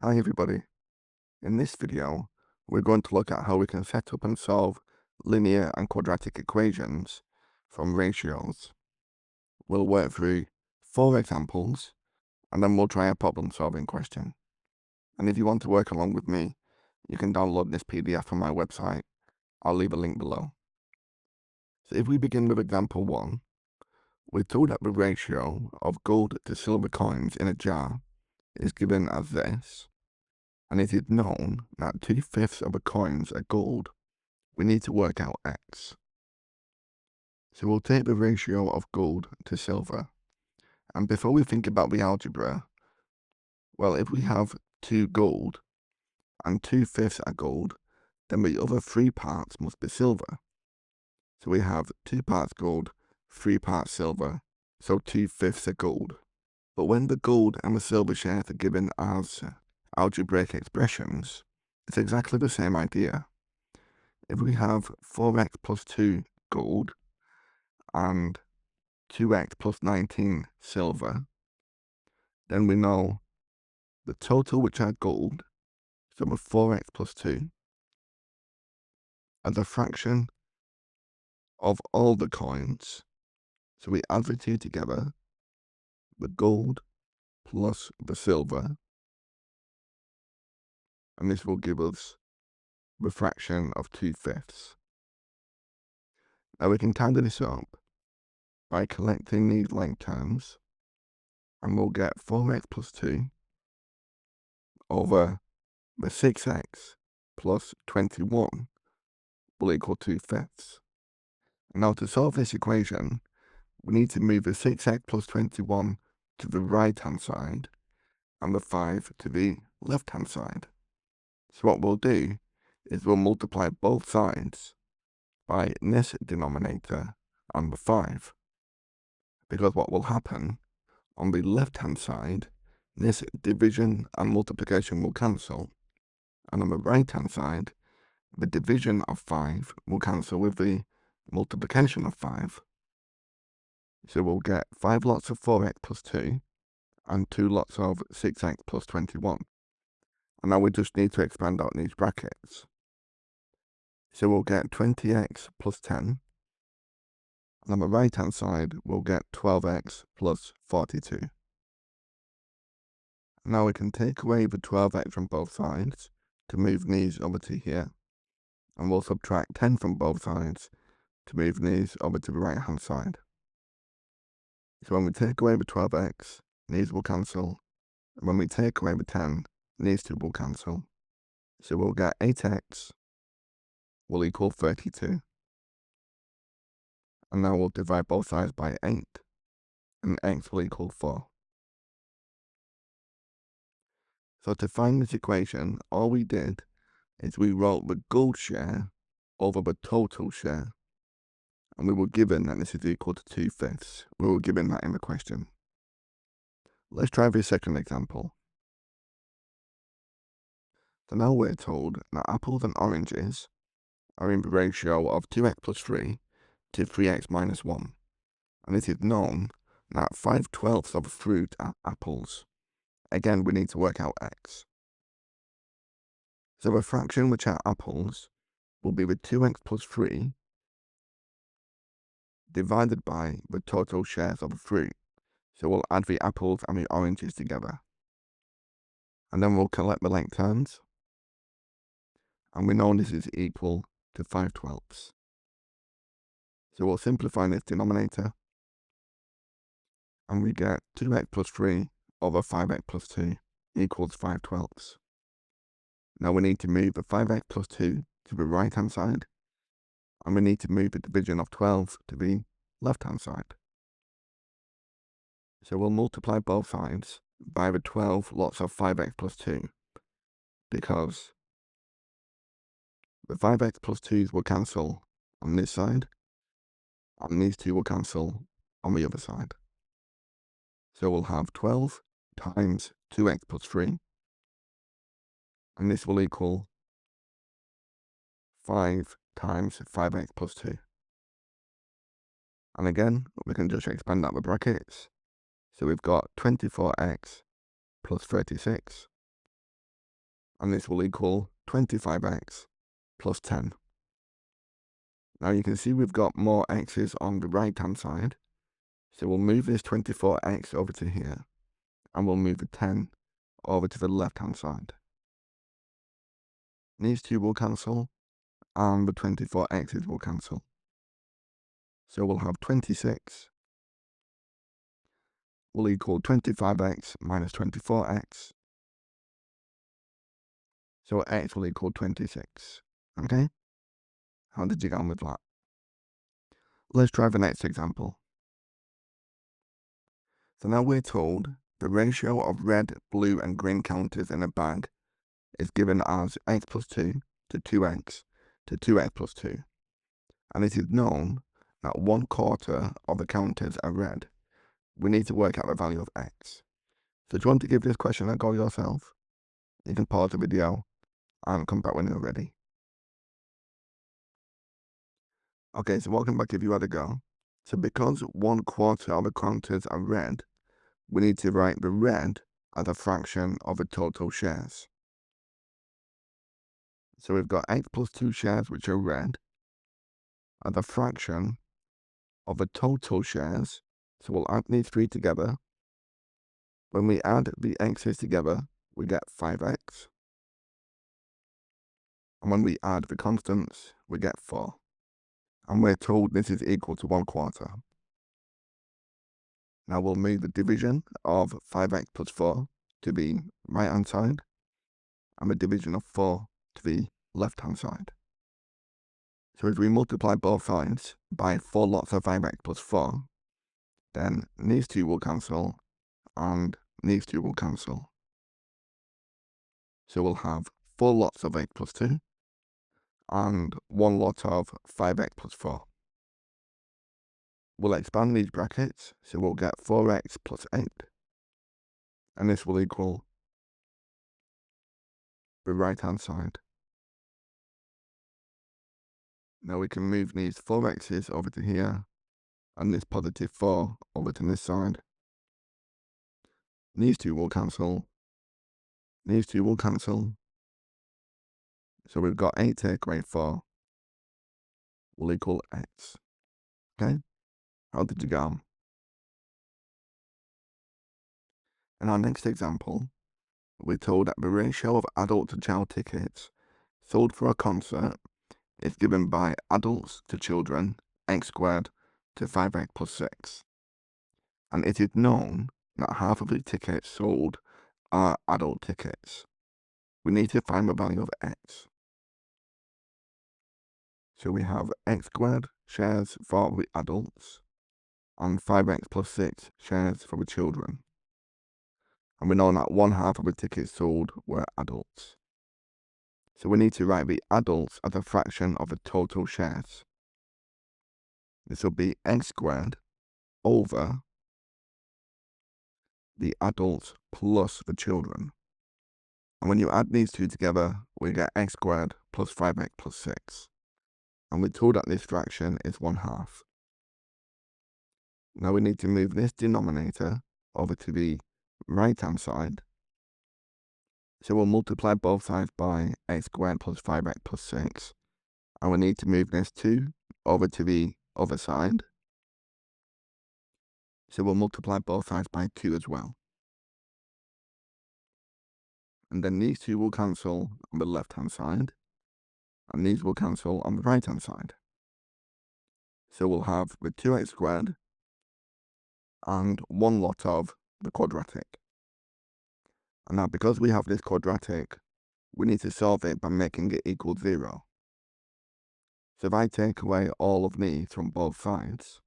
Hi everybody. In this video, we're going to look at how we can set up and solve linear and quadratic equations from ratios. We'll work through 4 examples and then we'll try a problem solving question. And if you want to work along with me, you can download this PDF from my website. I'll leave a link below. So if we begin with example 1, we're told that the ratio of gold to silver coins in a jar is given as this. And it is known that 2/5 of the coins are gold. We need to work out x. So we'll take the ratio of gold to silver. And before we think about the algebra, well, if we have 2 gold and 2/5 are gold, then the other 3 parts must be silver. So we have 2 parts gold, 3 parts silver, so 2/5 are gold. But when the gold and the silver shares are given as algebraic expressions, it's exactly the same idea. If we have 4x plus 2 gold and 2x plus 19 silver, then we know the total, which are gold, so the 4x plus 2, are the fraction of all the coins. So we add the 2 together, the gold plus the silver, and this will give us the fraction of 2/5. Now we can tidy this up by collecting these like terms, and we'll get 4x plus 2 over the 6x plus 21 will equal 2/5. Now to solve this equation, we need to move the 6x plus 21 to the right hand side and the 5 to the left hand side. So what we'll do is we'll multiply both sides by this denominator and the 5. Because what will happen, on the left hand side, this division and multiplication will cancel, and on the right hand side, the division of 5 will cancel with the multiplication of 5. So we'll get 5 lots of 4x plus 2 and 2 lots of 6x plus 21. And now we just need to expand out these brackets. So we'll get 20x plus 10. And on the right hand side, we'll get 12x plus 42. Now we can take away the 12x from both sides to move these over to here. And we'll subtract 10 from both sides to move these over to the right hand side. So when we take away the 12x, these will cancel. And when we take away the 10, these two will cancel. So we'll get 8x will equal 32. And now we'll divide both sides by 8. And x will equal 4. So to find this equation, all we did is we wrote the gold share over the total share. And we were given that this is equal to 2/5. We were given that in the question. Let's try the second example. So now we're told that apples and oranges are in the ratio of 2x plus 3 to 3x minus 1. And it is known that 5/12 of fruit are apples. Again, we need to work out x. So the fraction which are apples will be the 2x plus 3 divided by the total shares of the fruit. So we'll add the apples and the oranges together. And then we'll collect the like terms. And we know this is equal to 5/12. So we'll simplify this denominator. And we get 2x plus 3 over 5x plus 2 equals 5/12. Now we need to move the 5x plus 2 to the right hand side. And we need to move the division of 12 to the left hand side. So we'll multiply both sides by the 12 lots of 5x plus 2, because the 5x plus 2's will cancel on this side, and these two will cancel on the other side. So we'll have 12 times 2x plus 3, and this will equal 5 times 5x plus 2. And again, we can just expand out the brackets. So we've got 24x plus 36 and this will equal 25x plus 10. Now you can see we've got more x's on the right hand side, so we'll move this 24x over to here, and we'll move the 10 over to the left hand side. These two will cancel, and the 24x's will cancel. So we'll have 26 will equal 25x minus 24x. So x will equal 26. Okay? How did you get on with that? Let's try the next example. So now we're told the ratio of red, blue and green counters in a bag is given as x plus 2 to 2x to 2x plus 2. And it is known that 1/4 of the counters are red. We need to work out the value of x. So do you want to give this question a go yourself? You can pause the video and come back when you're ready. Okay, so what can I give you had a go? So because 1/4 of the counters are red, we need to write the red as a fraction of the total shares. So we've got x plus 2 shares which are red as a fraction of the total shares. So we'll add these three together. When we add the x's together, we get 5x. And when we add the constants, we get 4. And we're told this is equal to 1/4. Now we'll move the division of 5x plus 4 to the right hand side, and the division of 4 to the left hand side. So if we multiply both sides by 4 lots of 5x plus 4, then these two will cancel, and these two will cancel. So we'll have 4 lots of x plus 2, and 1 lot of 5x plus 4. We'll expand these brackets, so we'll get 4x plus 8, and this will equal the right hand side. Now we can move these 4x's over to here, and this positive 4 over to this side. These two will cancel, these two will cancel, so we've got 8 take away 4 will equal x. Okay? How did you get on? In our next example, we're told that the ratio of adult to child tickets sold for a concert is given by adults to children, x squared to 5x plus 6. And it is known that half of the tickets sold are adult tickets. We need to find the value of x. So we have x squared shares for the adults, and 5x plus 6 shares for the children. And we know that 1/2 of the tickets sold were adults. So we need to write the adults as a fraction of the total shares. This will be x squared over the adults plus the children. And when you add these two together, we get x squared plus 5x plus 6. And we're told that this fraction is 1/2. Now we need to move this denominator over to the right hand side. So we'll multiply both sides by x squared plus 5x plus 6. And we need to move this 2 over to the other side. So we'll multiply both sides by 2 as well. And then these two will cancel on the left hand side, and these will cancel on the right hand side. So we'll have the 2x squared and 1 lot of the quadratic. And now because we have this quadratic, we need to solve it by making it equal 0. So if I take away all of these from both sides,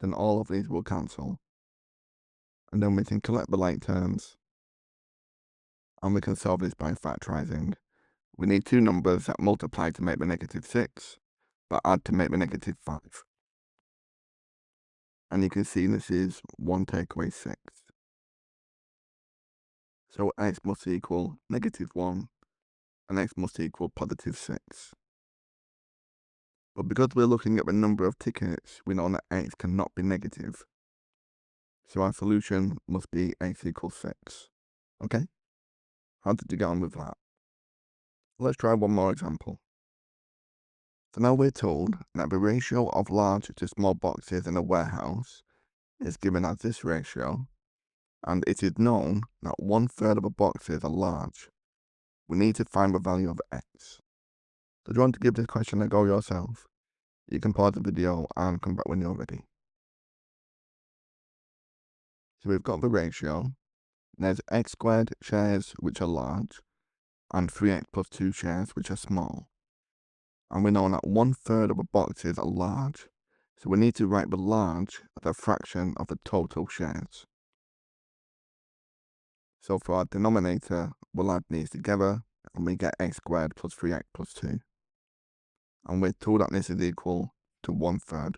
then all of these will cancel. And then we can collect the like terms, and we can solve this by factorizing. We need two numbers that multiply to make the -6, but add to make the -5. And you can see this is 1 take away 6. So x must equal -1, and x must equal +6. But because we're looking at the number of tickets, we know that x cannot be negative. So our solution must be x equals 6. Okay? How did you get on with that? Let's try one more example. So now we're told that the ratio of large to small boxes in a warehouse is given as this ratio, and it is known that 1/3 of the boxes are large. We need to find the value of x. So do you want to give this question a go yourself? You can pause the video and come back when you're ready. So we've got the ratio. There's x squared shares which are large, and 3x plus 2 shares which are small. And we know that 1/3 of the boxes are large, so we need to write the large as a fraction of the total shares. So for our denominator, we'll add these together, and we get x squared plus 3x plus 2. And we're told that this is equal to 1/3.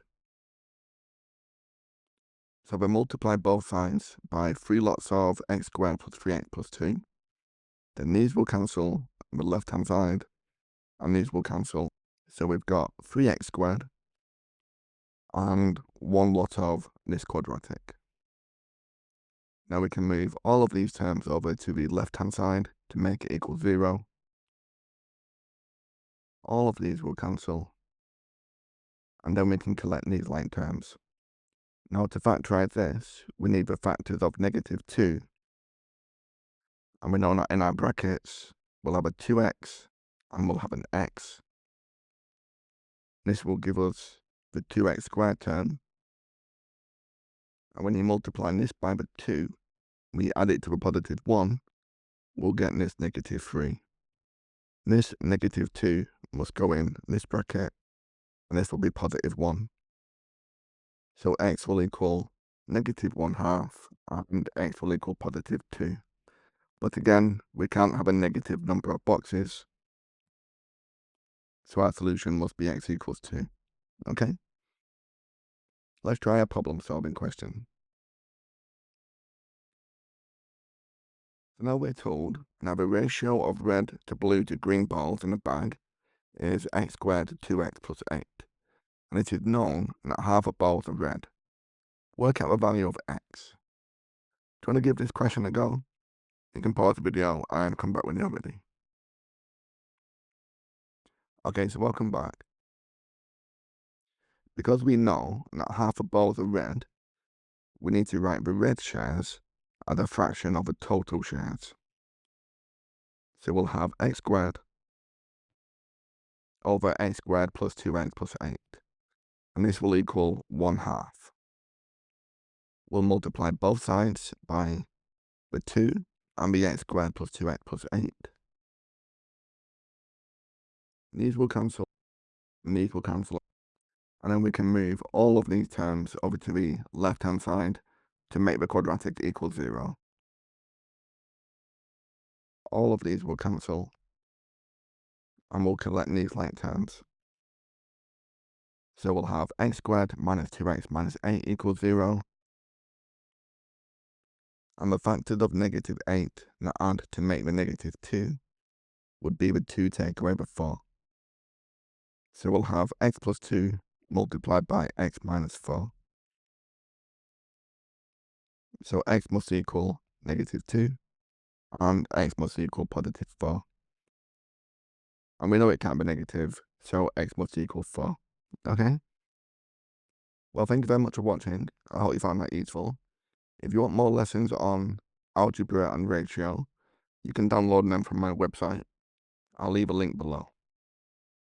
So we multiply both sides by 3 lots of x squared plus 3x plus 2. Then these will cancel on the left hand side, and these will cancel. So we've got 3x squared and 1 lot of this quadratic. Now we can move all of these terms over to the left hand side to make it equal 0. All of these will cancel, and then we can collect these like terms. Now to factorize this, we need the factors of -2, and we know that in our brackets we'll have a 2x and we'll have an x. This will give us the 2x squared term, and when you multiply this by the 2, we add it to the +1, we'll get this -3. This -2 must go in this bracket, and this will be +1. So x will equal -1/2, and x will equal +2. But again, we can't have a negative number of boxes, so our solution must be x equals 2. Okay? Let's try a problem-solving question. So now we're told that the ratio of red to blue to green balls in a bag is x squared to 2x plus 8, and it is known that half of balls are red. Work out the value of x. Do you want to give this question a go? You can pause the video and come back when you're ready. Okay, so welcome back. Because we know that half of balls are red, we need to write the red shares as a fraction of the total shares. So we'll have x squared over x squared plus 2x plus 8. And this will equal 1/2. We'll multiply both sides by the 2 and the x squared plus 2x plus 8. These will cancel, and these will cancel. And then we can move all of these terms over to the left hand side to make the quadratic equal 0. All of these will cancel, and we'll collect these like terms. So we'll have x squared minus 2x minus 8 equals 0. And the factors of -8 that add to make the -2 would be the 2 take away the 4. So we'll have x plus 2 multiplied by x minus 4. So x must equal -2, and x must equal +4. And we know it can't be negative, so x must equal 4. Okay? Well, thank you very much for watching. I hope you found that useful. If you want more lessons on algebra and ratio, you can download them from my website. I'll leave a link below.